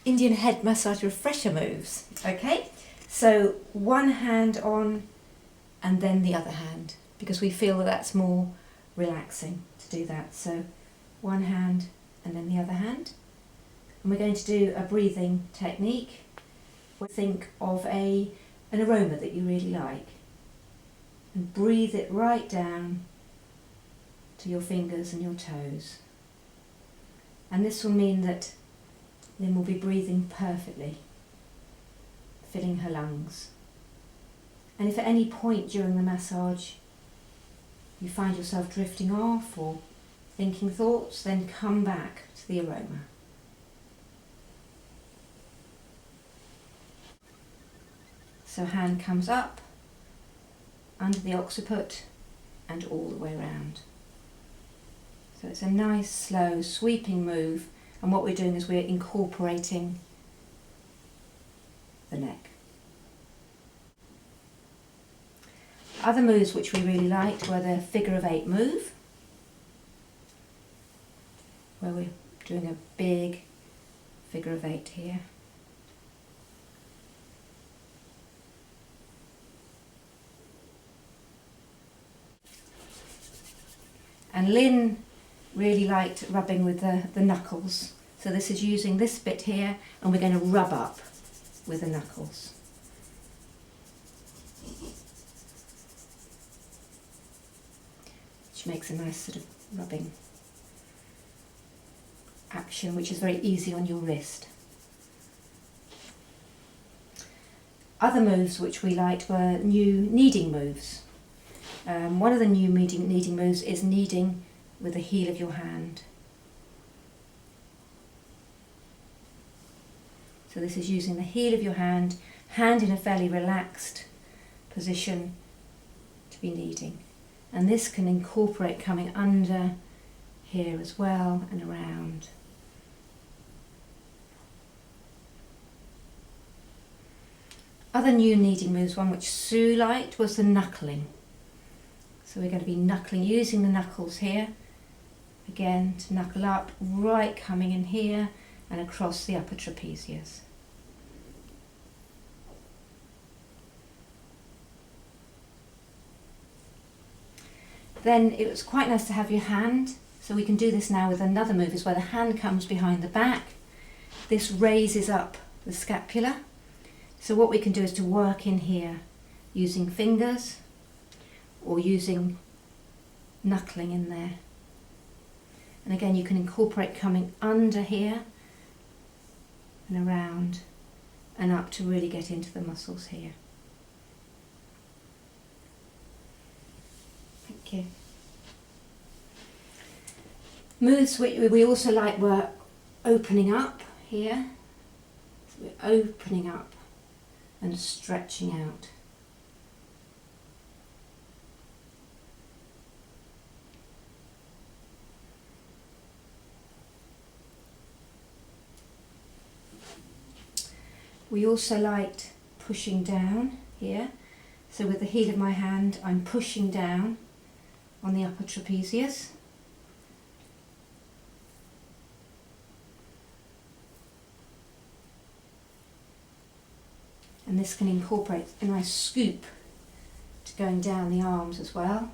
Indian head massage refresher moves. Okay, so one hand on and then the other hand, because we feel that that's more relaxing to do that. So one hand and then the other hand. And we're going to do a breathing technique. We'll think of an aroma that you really like and breathe it right down to your fingers and your toes. And this will mean that Lynn will be breathing perfectly, filling her lungs. And if at any point during the massage you find yourself drifting off or thinking thoughts, then come back to the aroma. So hand comes up, under the occiput and all the way around. So it's a nice, slow, sweeping move, and what we're doing is we're incorporating the neck. Other moves which we really liked were the figure of 8 move, where we're doing a big figure of 8 here. And Lynn really liked rubbing with the knuckles. So this is using this bit here, and we're going to rub up with the knuckles. Which makes a nice sort of rubbing action, which is very easy on your wrist. Other moves which we liked were new kneading moves. One of the new kneading moves is kneading with the heel of your hand. So this is using the heel of your hand in a fairly relaxed position to be kneading. And this can incorporate coming under here as well and around. Other new kneading moves, one which Sue liked, was the knuckling. So we're going to be knuckling, using the knuckles here, again to knuckle up, right coming in here and across the upper trapezius. Then it was quite nice to have your hand, so we can do this now with another move, is where the hand comes behind the back. This raises up the scapula. So what we can do is to work in here using fingers or using knuckling in there. And again, you can incorporate coming under here and around and up to really get into the muscles here. Thank you. Moves we also like were opening up here. So we're opening up and stretching out. We also liked pushing down here. So with the heel of my hand, I'm pushing down on the upper trapezius. And this can incorporate a nice scoop to going down the arms as well.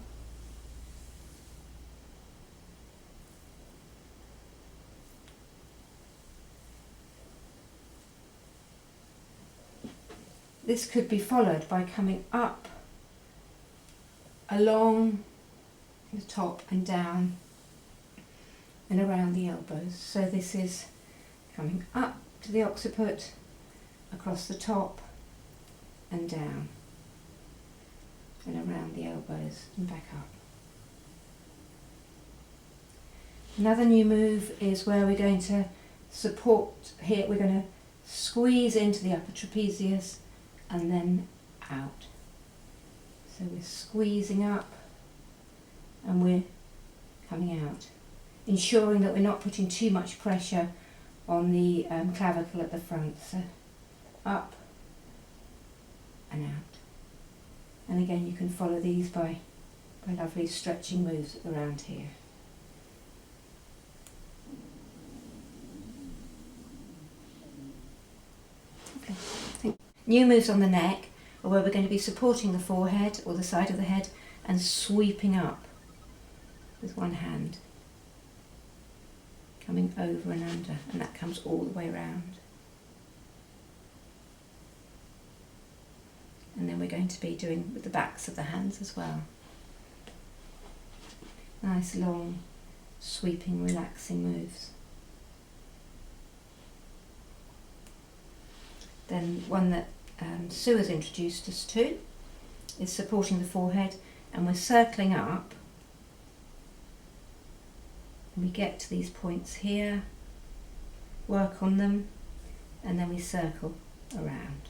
This could be followed by coming up along the top and down and around the elbows. So this is coming up to the occiput, across the top and down and around the elbows and back up. Another new move is where we're going to support here, we're going to squeeze into the upper trapezius and then out. So we're squeezing up and we're coming out, ensuring that we're not putting too much pressure on the clavicle at the front. So up and out. And again, you can follow these by lovely stretching moves around here. New moves on the neck are where we're going to be supporting the forehead or the side of the head and sweeping up with one hand, coming over and under, and that comes all the way around. And then we're going to be doing with the backs of the hands as well. Nice long, sweeping, relaxing moves. Then one that Sue has introduced us to is supporting the forehead, and we're circling up. And we get to these points here, work on them, and then we circle around.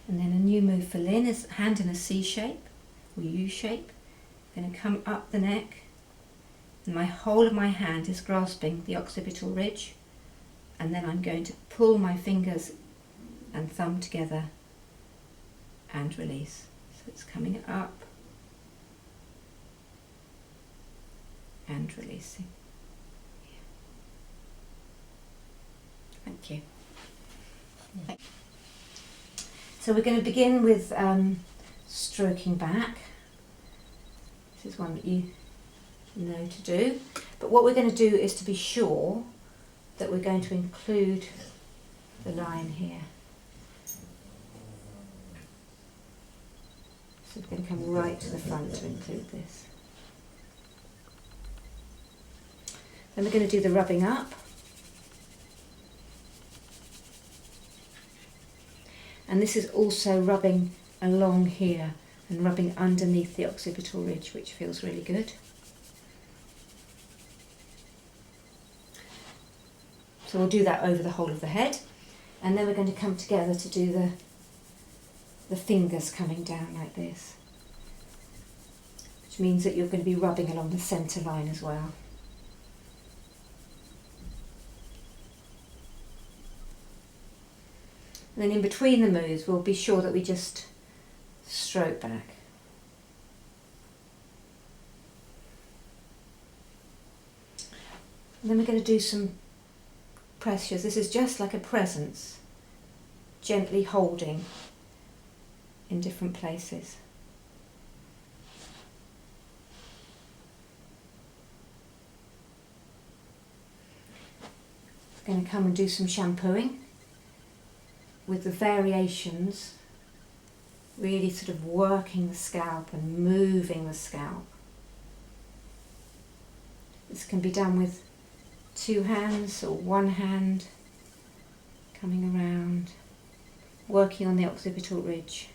And then a new move for Lynn is hand in a C shape or U shape. I'm going to come up the neck, and my whole of my hand is grasping the occipital ridge, and then I'm going to pull my fingers and thumb together and release. So it's coming up and releasing. Thank you. Thank you. So we're going to begin with stroking back. This is one that you know to do. But what we're going to do is to be sure that we're going to include the line here. So we're going to come right to the front to include this. Then we're going to do the rubbing up. And this is also rubbing along here and rubbing underneath the occipital ridge, which feels really good. So we'll do that over the whole of the head, and then we're going to come together to do the fingers coming down like this, which means that you're going to be rubbing along the centre line as well. And then in between the moves, we'll be sure that we just stroke back. And then we're going to do some pressures. This is just like a presence, gently holding in different places. We're going to come and do some shampooing with the variations, really sort of working the scalp and moving the scalp. This can be done with two hands or one hand, coming around, working on the occipital ridge.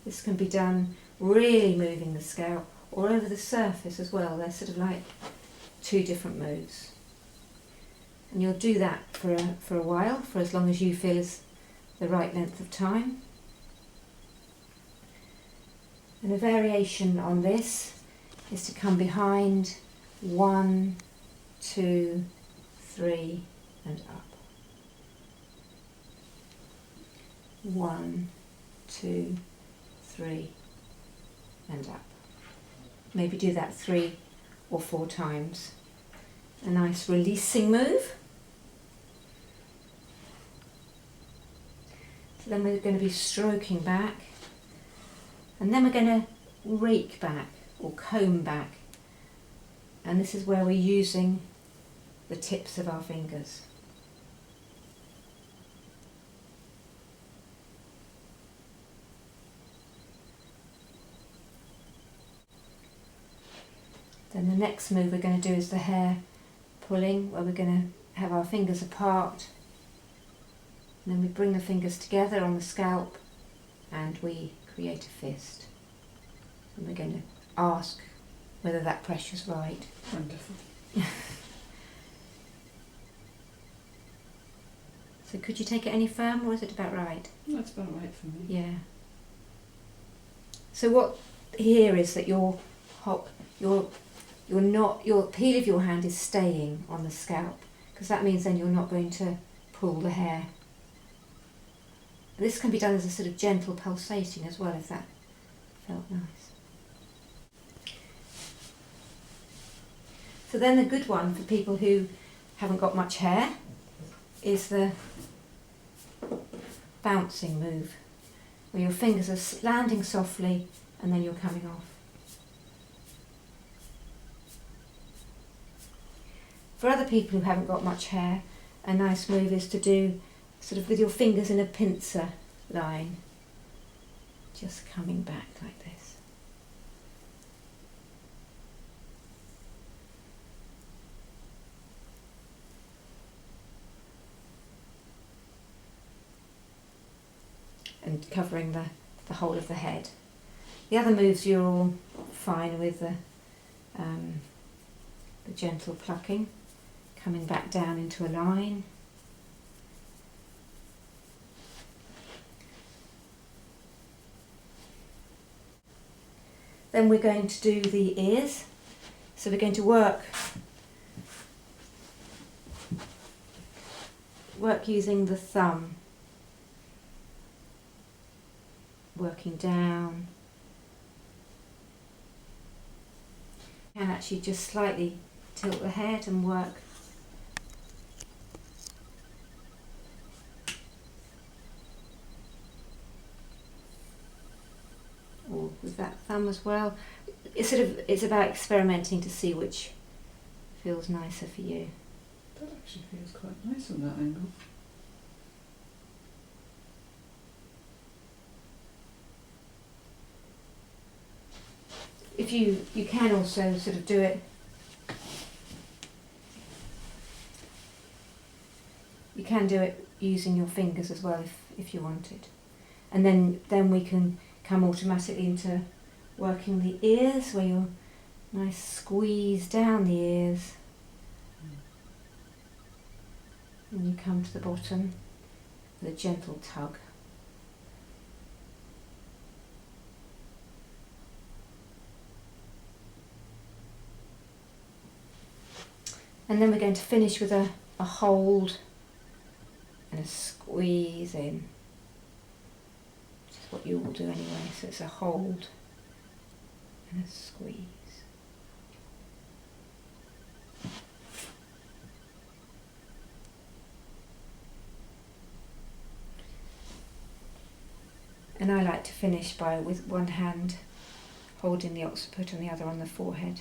This can be done really moving the scalp or over the surface as well. They're sort of like two different moves. And you'll do that for a while, for as long as you feel is the right length of time. And a variation on this is to come behind 1, 2, 3 and up. 1, 2, 3 and up. Maybe do that 3 or 4 times. A nice releasing move. So then we're going to be stroking back, and then we're going to rake back or comb back, and this is where we're using the tips of our fingers. Then the next move we're going to do is the hair pulling, where we're going to have our fingers apart, and then we bring the fingers together on the scalp and we create a fist. And we're going to ask whether that pressure's right. Wonderful. So could you take it any further, or is it about right? That's about right for me. Yeah. So what here is that your peel of your hand is staying on the scalp, because that means then you're not going to pull the hair This can be done as a sort of gentle pulsating as well, if that felt nice. So then the good one for people who haven't got much hair is the bouncing move, where your fingers are landing softly and then you're coming off. For other people who haven't got much hair, a nice move is to do sort of with your fingers in a pincer line, just coming back like this. And covering the whole of the head. The other moves you're all fine with, the gentle plucking, coming back down into a line. Then we're going to do the ears. So we're going to work using the thumb, working down. You can actually just slightly tilt the head and work. Or with that thumb as well. It's about experimenting to see which feels nicer for you. That actually feels quite nice on that angle. If you can also sort of do it, you can do it using your fingers as well if you wanted. And then we can come automatically into working the ears, where you'll nice squeeze down the ears. And you come to the bottom with a gentle tug. And then we're going to finish with a hold and a squeeze in, which is what you will do anyway. So it's a hold and a squeeze. And I like to finish with one hand holding the occiput and the other on the forehead.